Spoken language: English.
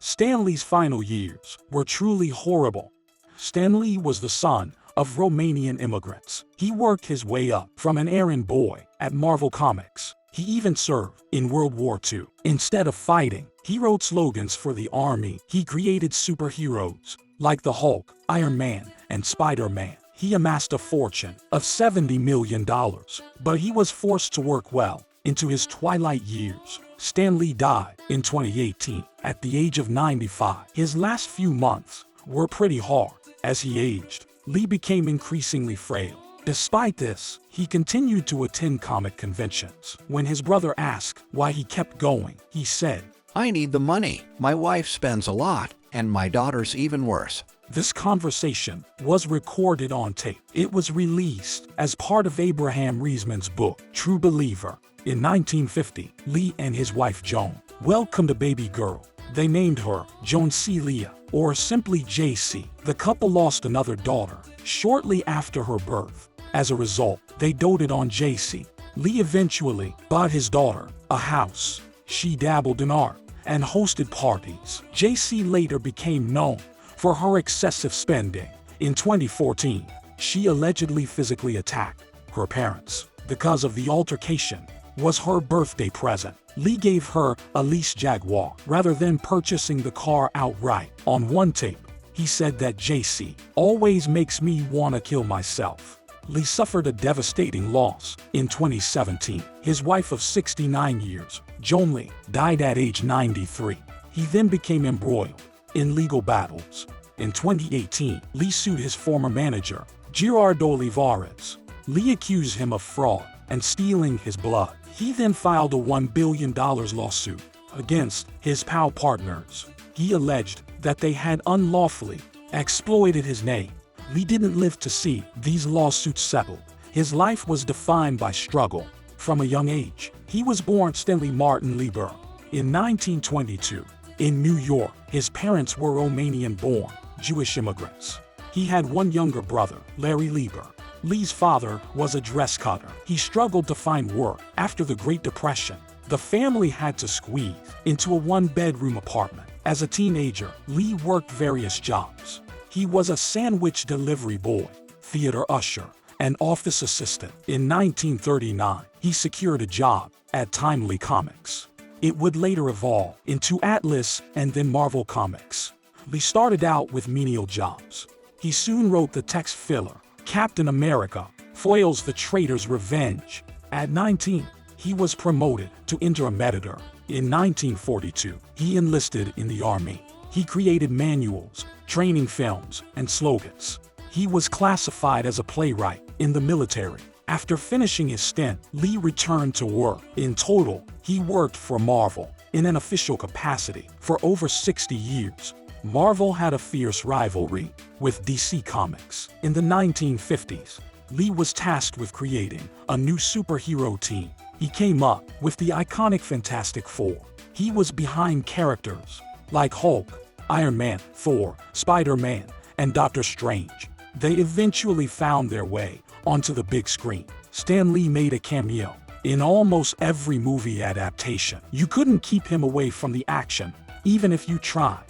Stanley's final years were truly horrible. Stanley was the son of Romanian immigrants. He worked his way up from an errand boy at Marvel Comics. He even served in World War II. Instead of fighting, he wrote slogans for the army. He created superheroes like the Hulk, Iron Man, and Spider-Man. He amassed a fortune of $70 million, but he was forced to work well into his twilight years. Stanley died in 2018 at the age of 95. His last few months were pretty hard. As he aged, Lee became increasingly frail. Despite this, he continued to attend comic conventions. When his brother asked why he kept going, he said, "I need the money. My wife spends a lot, and my daughter's even worse." This conversation was recorded on tape. It was released as part of Abraham Reisman's book, True Believer. In 1950, Lee and his wife Joan welcomed a baby girl. They named her Joan Celia, or simply JC. The couple lost another daughter shortly after her birth. As a result, they doted on JC. Lee eventually bought his daughter a house. She dabbled in art and hosted parties. JC later became known for her excessive spending. In 2014, she allegedly physically attacked her parents. Because of the altercation was her birthday present. Lee gave her a leased Jaguar rather than purchasing the car outright. On one tape, he said that JC always makes me want to kill myself. Lee suffered a devastating loss in 2017. His wife of 69 years, Joan Lee, died at age 93. He then became embroiled in legal battles. In 2018, Lee sued his former manager, Gerardo Olivares. Lee accused him of fraud and stealing his blood. He then filed a $1 billion lawsuit against his POW partners. He alleged that they had unlawfully exploited his name. Lee didn't live to see these lawsuits settled. His life was defined by struggle from a young age. He was born Stanley Martin Lieber in 1922 in New York. His parents were Romanian-born Jewish immigrants. He had one younger brother, Larry Lieber. Lee's father was a dress cutter. He struggled to find work. After the Great Depression, the family had to squeeze into a one-bedroom apartment. As a teenager, Lee worked various jobs. He was a sandwich delivery boy, theater usher, and office assistant. In 1939, he secured a job at Timely Comics. It would later evolve into Atlas and then Marvel Comics. Lee started out with menial jobs. He soon wrote the text filler, Captain America Foils the Traitor's Revenge. At 19, he was promoted to interim editor. In 1942, he enlisted in the Army. He created manuals, training films, and slogans. He was classified as a playwright in the military. After finishing his stint, Lee returned to work. In total, he worked for Marvel in an official capacity for over 60 years. Marvel had a fierce rivalry with DC Comics. In the 1950s, Lee was tasked with creating a new superhero team. He came up with the iconic Fantastic Four. He was behind characters like Hulk, Iron Man, Thor, Spider-Man, and Doctor Strange. They eventually found their way onto the big screen. Stan Lee made a cameo in almost every movie adaptation. You couldn't keep him away from the action, even if you tried.